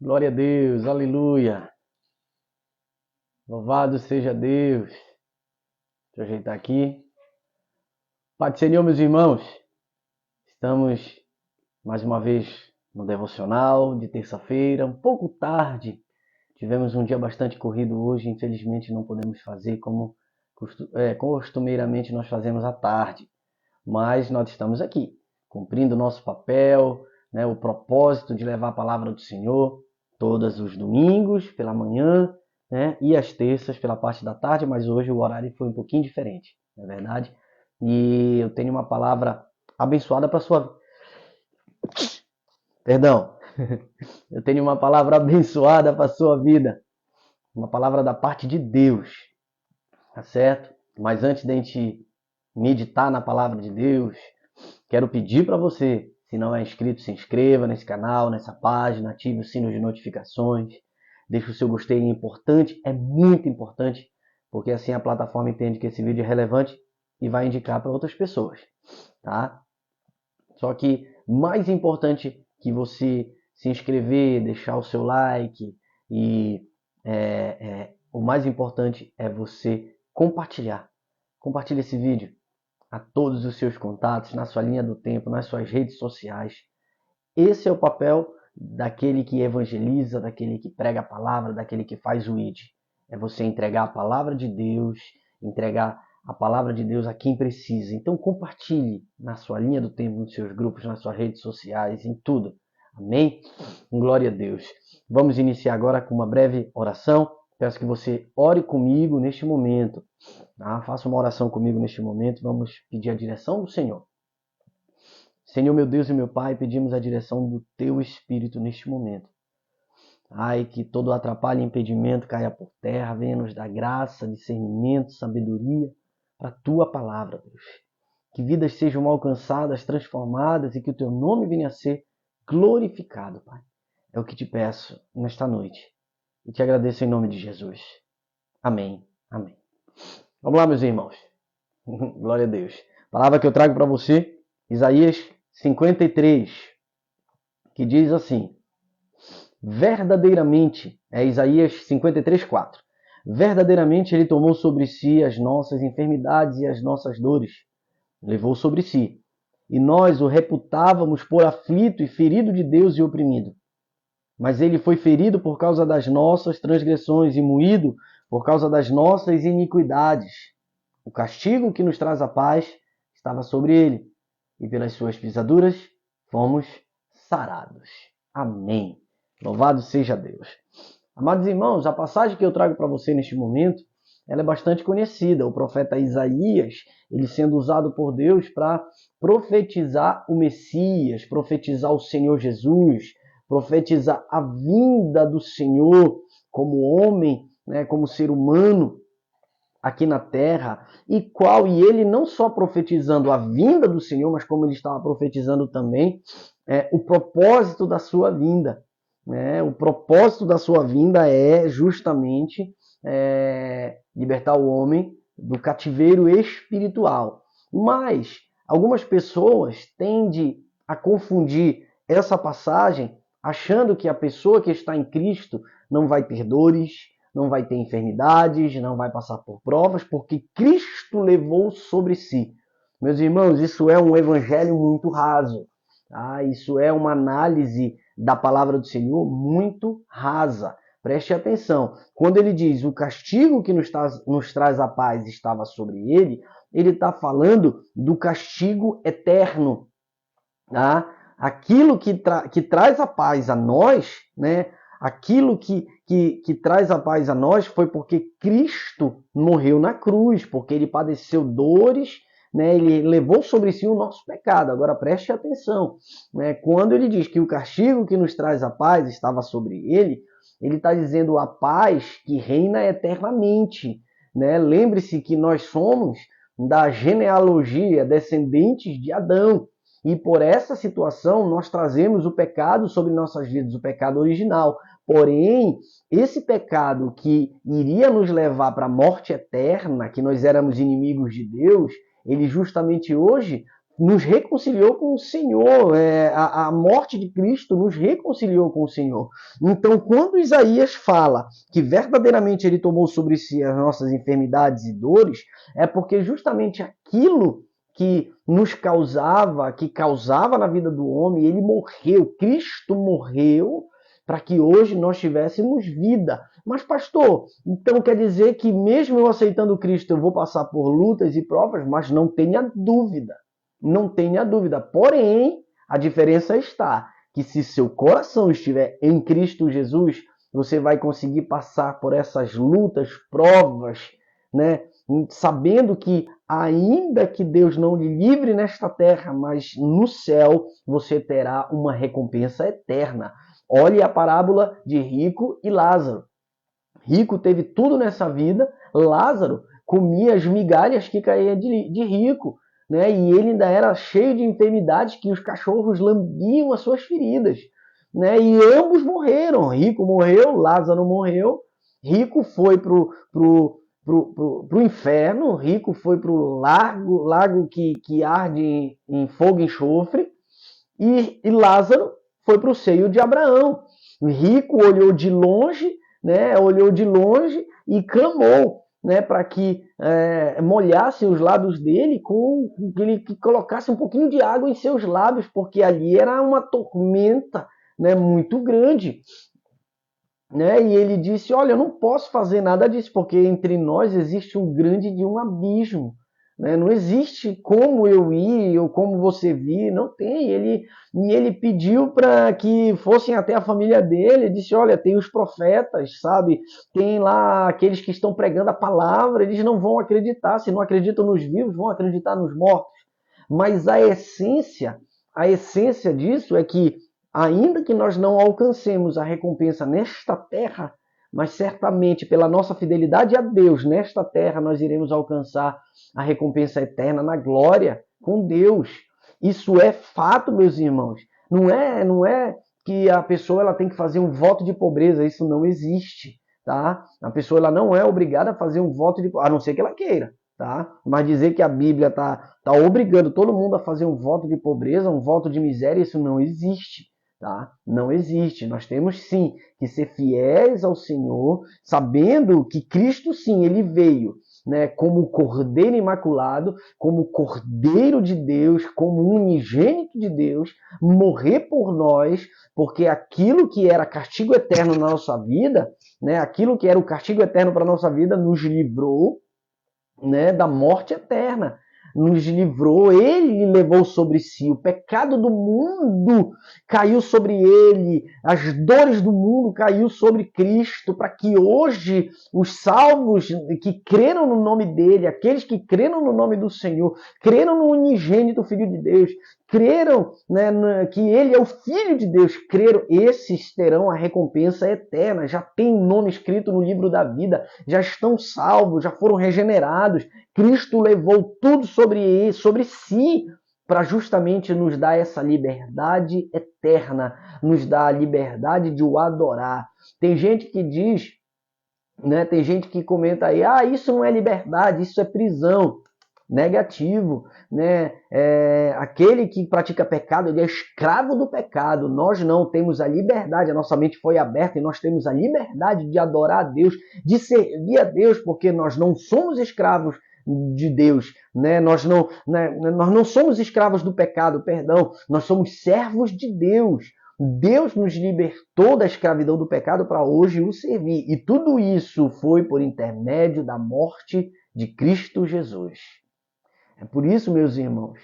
Glória a Deus, aleluia. Louvado seja Deus. Deixa eu ajeitar aqui. Pai do Senhor, meus irmãos. Estamos mais uma vez no devocional de terça-feira, um pouco tarde. Tivemos um dia bastante corrido hoje, infelizmente não podemos fazer como costumeiramente nós fazemos à tarde. Mas nós estamos aqui, cumprindo o nosso papel, o propósito de levar a palavra do Senhor todos os domingos pela manhã, e às terças pela parte da tarde, mas hoje o horário foi um pouquinho diferente, não é verdade? E eu tenho uma palavra abençoada para sua... Perdão. Eu tenho uma palavra abençoada para sua vida. Uma palavra da parte de Deus, tá certo? Mas antes de a gente meditar na palavra de Deus, quero pedir para você, se não é inscrito, se inscreva nesse canal, nessa página, ative o sino de notificações, deixe o seu gostei, é importante, é muito importante, porque assim a plataforma entende que esse vídeo é relevante e vai indicar para outras pessoas, tá? Só que mais importante que você se inscrever, deixar o seu like e o mais importante é você compartilhar. Compartilhe esse vídeo a todos os seus contatos, na sua linha do tempo, nas suas redes sociais. Esse é o papel daquele que evangeliza, daquele que prega a palavra, daquele que faz o ID. É você entregar a palavra de Deus, entregar a palavra de Deus a quem precisa. Então compartilhe na sua linha do tempo, nos seus grupos, nas suas redes sociais, em tudo. Amém? Glória a Deus. Vamos iniciar agora com uma breve oração. Peço que você ore comigo neste momento. Tá? Faça uma oração comigo neste momento. Vamos pedir a direção do Senhor. Senhor, meu Deus e meu Pai, pedimos a direção do Teu Espírito neste momento. Ai, que todo atrapalho e impedimento caia por terra. Venha nos dar graça, discernimento, sabedoria para a Tua palavra, Deus. Que vidas sejam alcançadas, transformadas e que o Teu nome venha a ser glorificado, Pai. É o que te peço nesta noite. E te agradeço em nome de Jesus. Amém. Amém. Vamos lá, meus irmãos. Glória a Deus. A palavra que eu trago para você, Isaías 53, que diz assim: verdadeiramente, Isaías 53, 4. Verdadeiramente ele tomou sobre si as nossas enfermidades e as nossas dores. Levou sobre si. E nós o reputávamos por aflito e ferido de Deus e oprimido. Mas ele foi ferido por causa das nossas transgressões e moído por causa das nossas iniquidades. O castigo que nos traz a paz estava sobre ele, e pelas suas pisaduras fomos sarados. Amém. Louvado seja Deus. Amados irmãos, a passagem que eu trago para você neste momento, ela é bastante conhecida. O profeta Isaías, ele sendo usado por Deus para profetizar o Messias, profetizar o Senhor Jesus, profetizar a vinda do Senhor como homem, como ser humano aqui na terra, e ele não só profetizando a vinda do Senhor, mas como ele estava profetizando também o propósito da sua vinda. O propósito da sua vinda é justamente libertar o homem do cativeiro espiritual. Mas algumas pessoas tendem a confundir essa passagem achando que a pessoa que está em Cristo não vai ter dores, não vai ter enfermidades, não vai passar por provas, porque Cristo levou sobre si. Meus irmãos, isso é um evangelho muito raso. Tá? Isso é uma análise da palavra do Senhor muito rasa. Preste atenção. Quando ele diz o castigo que nos traz a paz estava sobre ele, ele está falando do castigo eterno. Tá? Aquilo que traz a paz a nós, aquilo que traz a paz a nós foi porque Cristo morreu na cruz, porque ele padeceu dores, ele levou sobre si o nosso pecado. Agora preste atenção, quando ele diz que o castigo que nos traz a paz estava sobre ele está dizendo a paz que reina eternamente. Lembre-se que nós somos da genealogia descendentes de Adão. E por essa situação, nós trazemos o pecado sobre nossas vidas, o pecado original. Porém, esse pecado que iria nos levar para a morte eterna, que nós éramos inimigos de Deus, ele justamente hoje nos reconciliou com o Senhor. A morte de Cristo nos reconciliou com o Senhor. Então, quando Isaías fala que verdadeiramente ele tomou sobre si as nossas enfermidades e dores, é porque justamente aquilo que nos causava, que causava na vida do homem, ele morreu. Cristo morreu para que hoje nós tivéssemos vida. Mas, pastor, então quer dizer que mesmo eu aceitando Cristo, eu vou passar por lutas e provas? Mas não tenha dúvida. Não tenha dúvida. Porém, a diferença está que se seu coração estiver em Cristo Jesus, você vai conseguir passar por essas lutas, provas, né? Sabendo que ainda que Deus não lhe livre nesta terra, mas no céu você terá uma recompensa eterna. Olhe a parábola de Rico e Lázaro. Rico teve tudo nessa vida, Lázaro comia as migalhas que caía de Rico, né? E ele ainda era cheio de enfermidades que os cachorros lambiam as suas feridas, né? E ambos morreram. Rico morreu, Lázaro morreu. Rico foi pro inferno, Rico foi pro lago que arde em fogo e enxofre, e Lázaro foi para o seio de Abraão. Rico olhou de longe, né? Olhou de longe e clamou, né? Para que molhasse os lábios dele, que ele colocasse um pouquinho de água em seus lábios, porque ali era uma tormenta, né? Muito grande. Né? E ele disse, olha, eu não posso fazer nada disso, porque entre nós existe um grande abismo. Né? Não existe como eu ir ou como você vir, não tem. E ele pediu para que fossem até a família dele, ele disse, olha, tem os profetas, sabe? Tem lá aqueles que estão pregando a palavra, eles não vão acreditar, se não acreditam nos vivos, vão acreditar nos mortos. Mas a essência disso é que ainda que nós não alcancemos a recompensa nesta terra, mas certamente pela nossa fidelidade a Deus, nesta terra nós iremos alcançar a recompensa eterna na glória com Deus. Isso é fato, meus irmãos. Não é que a pessoa ela tem que fazer um voto de pobreza, isso não existe, tá? A pessoa ela não é obrigada a fazer um voto de pobreza, a não ser que ela queira. Tá? Mas dizer que a Bíblia está obrigando todo mundo a fazer um voto de pobreza, um voto de miséria, isso não existe. Tá? Não existe. Nós temos sim que ser fiéis ao Senhor, sabendo que Cristo sim, ele veio, né, como Cordeiro Imaculado, como Cordeiro de Deus, como unigênito de Deus, morrer por nós, porque aquilo que era castigo eterno na nossa vida, né, aquilo que era o castigo eterno para a nossa vida, nos livrou, né, da morte eterna, nos livrou, ele levou sobre si o pecado do mundo, caiu sobre ele, as dores do mundo caiu sobre Cristo, para que hoje os salvos que creram no nome dele, aqueles que creram no nome do Senhor, creram no unigênito Filho de Deus, creram, né, que ele é o Filho de Deus, creram, esses terão a recompensa eterna, já tem o nome escrito no livro da vida, já estão salvos, já foram regenerados. Cristo levou tudo sobre si para justamente nos dar essa liberdade eterna, nos dar a liberdade de o adorar. Tem gente que diz, né, tem gente que comenta aí, isso não é liberdade, isso é prisão. Negativo, né? Aquele que pratica pecado, ele é escravo do pecado. Nós não temos a liberdade, a nossa mente foi aberta e nós temos a liberdade de adorar a Deus, de servir a Deus, porque nós não somos escravos de Deus, né? Nós não somos escravos do pecado, perdão, nós somos servos de Deus. Deus nos libertou da escravidão do pecado para hoje o servir. E tudo isso foi por intermédio da morte de Cristo Jesus. É por isso, meus irmãos,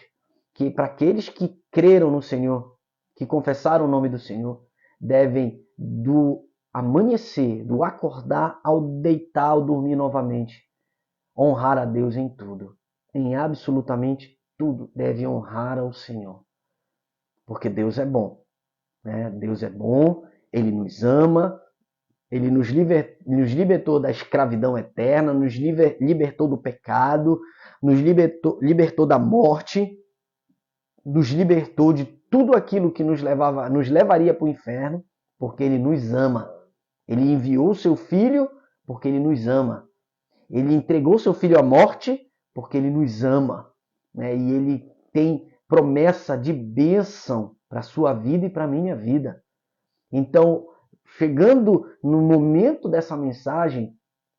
que para aqueles que creram no Senhor, que confessaram o nome do Senhor, devem do amanhecer, do acordar ao deitar, ao dormir novamente, honrar a Deus em tudo. Em absolutamente tudo, deve honrar ao Senhor. Porque Deus é bom. Né? Deus é bom, Ele nos ama, Ele nos libertou da escravidão eterna, nos libertou do pecado, nos libertou da morte, nos libertou de tudo aquilo que nos levaria para o inferno, porque Ele nos ama. Ele enviou o seu Filho porque Ele nos ama. Ele entregou seu Filho à morte porque Ele nos ama. Né? E Ele tem promessa de bênção para a sua vida e para a minha vida. Então, chegando no momento dessa mensagem,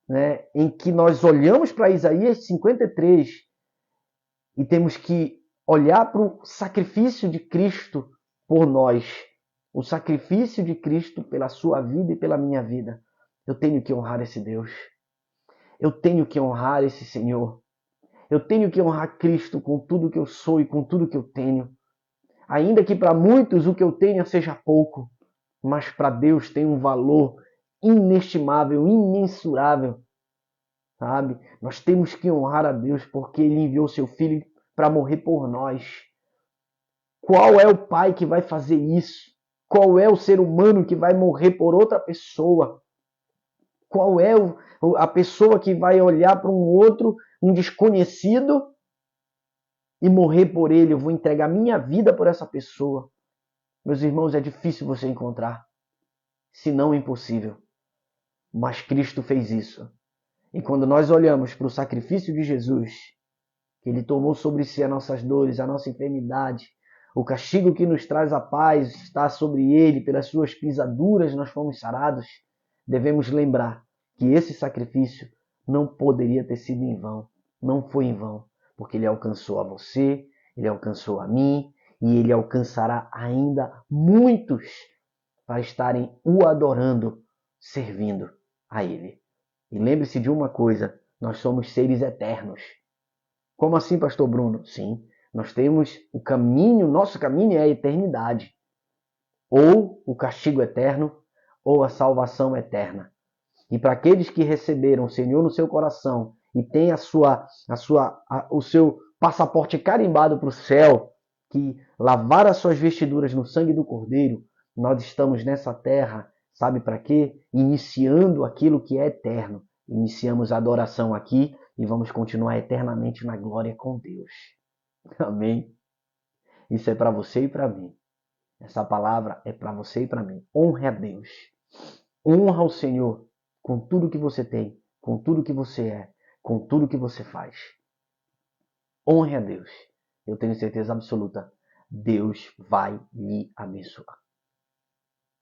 né, em que nós olhamos para Isaías 53 e temos que olhar para o sacrifício de Cristo por nós, o sacrifício de Cristo pela sua vida e pela minha vida. Eu tenho que honrar esse Deus. Eu tenho que honrar esse Senhor. Eu tenho que honrar Cristo com tudo que eu sou e com tudo que eu tenho. Ainda que para muitos o que eu tenha seja pouco, mas para Deus tem um valor inestimável, imensurável, sabe? Nós temos que honrar a Deus porque Ele enviou seu Filho para morrer por nós. Qual é o pai que vai fazer isso? Qual é o ser humano que vai morrer por outra pessoa? Qual é a pessoa que vai olhar para um outro, um desconhecido, e morrer por ele? Eu vou entregar minha vida por essa pessoa. Meus irmãos, é difícil você encontrar, se não impossível. Mas Cristo fez isso. E quando nós olhamos para o sacrifício de Jesus, que Ele tomou sobre si as nossas dores, a nossa enfermidade, o castigo que nos traz a paz está sobre Ele, pelas suas pisaduras nós fomos sarados, devemos lembrar que esse sacrifício não poderia ter sido em vão, não foi em vão, porque Ele alcançou a você, Ele alcançou a mim, e Ele alcançará ainda muitos para estarem o adorando, servindo a Ele. E lembre-se de uma coisa, nós somos seres eternos. Como assim, pastor Bruno? Sim, nós temos o caminho, nosso caminho é a eternidade. Ou o castigo eterno, ou a salvação eterna. E para aqueles que receberam o Senhor no seu coração e têm o seu passaporte carimbado para o céu, que lavaram as suas vestiduras no sangue do Cordeiro, nós estamos nessa terra, sabe para quê? Iniciando aquilo que é eterno. Iniciamos a adoração aqui e vamos continuar eternamente na glória com Deus. Amém? Isso é para você e para mim. Essa palavra é para você e para mim. Honre a Deus. Honra o Senhor com tudo que você tem, com tudo que você é, com tudo que você faz. Honre a Deus. Eu tenho certeza absoluta. Deus vai lhe abençoar.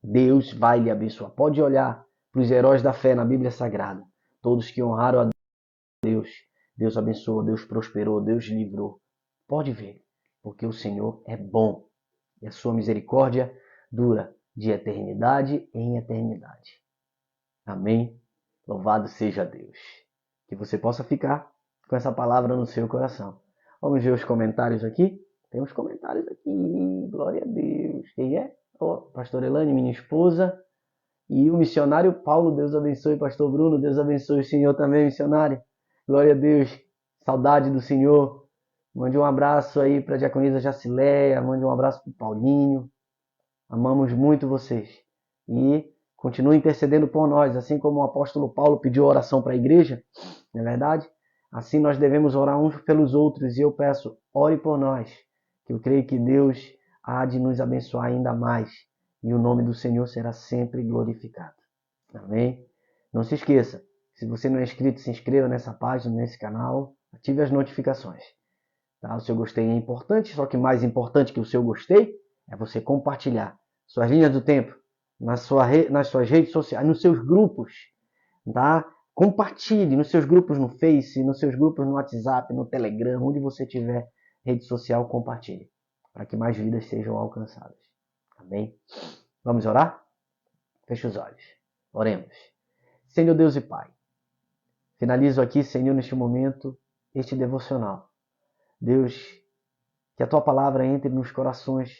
Deus vai lhe abençoar. Pode olhar para os heróis da fé na Bíblia Sagrada. Todos que honraram a Deus, Deus abençoou, Deus prosperou, Deus livrou. Pode ver, porque o Senhor é bom e a sua misericórdia dura de eternidade em eternidade. Amém? Louvado seja Deus. Que você possa ficar com essa palavra no seu coração. Vamos ver os comentários aqui? Tem uns comentários aqui. Glória a Deus. Quem é? Pastor Elane, minha esposa. E o missionário Paulo. Deus abençoe. Pastor Bruno. Deus abençoe o Senhor também, missionário. Glória a Deus. Saudade do Senhor. Mande um abraço aí para a diaconisa Jacileia. Mande um abraço para o Paulinho. Amamos muito vocês. E continue intercedendo por nós, assim como o apóstolo Paulo pediu oração para a igreja, não é verdade? Assim nós devemos orar uns pelos outros, e eu peço, ore por nós, que eu creio que Deus há de nos abençoar ainda mais, e o nome do Senhor será sempre glorificado. Amém? Não se esqueça, se você não é inscrito, se inscreva nessa página, nesse canal, ative as notificações. Tá? O seu gostei é importante, só que mais importante que o seu gostei é você compartilhar suas linhas do tempo, nas suas redes sociais, nos seus grupos, tá? Compartilhe nos seus grupos no Face, nos seus grupos no WhatsApp, no Telegram, onde você tiver rede social, compartilhe, para que mais vidas sejam alcançadas. Amém? Vamos orar? Feche os olhos. Oremos. Senhor Deus e Pai, finalizo aqui, Senhor, neste momento, este devocional. Deus, que a Tua palavra entre nos corações,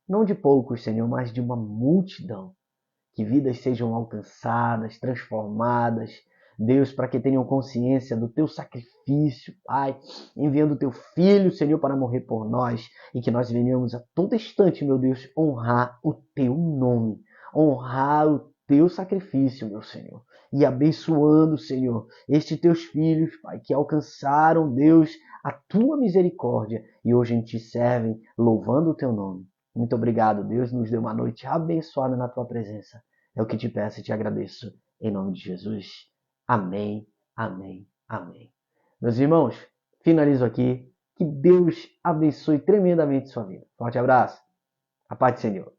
não de poucos, Senhor, mas de uma multidão. Que vidas sejam alcançadas, transformadas. Deus, para que tenham consciência do Teu sacrifício, Pai, enviando o Teu Filho, Senhor, para morrer por nós. E que nós venhamos a todo instante, meu Deus, honrar o Teu nome. Honrar o Teu sacrifício, meu Senhor. E abençoando, Senhor, estes Teus filhos, Pai, que alcançaram, Deus, a Tua misericórdia. E hoje te servem, louvando o Teu nome. Muito obrigado, Deus nos deu uma noite abençoada na Tua presença. É o que te peço e te agradeço. Em nome de Jesus. Amém, amém, amém. Meus irmãos, finalizo aqui. Que Deus abençoe tremendamente sua vida. Forte abraço. A paz do Senhor.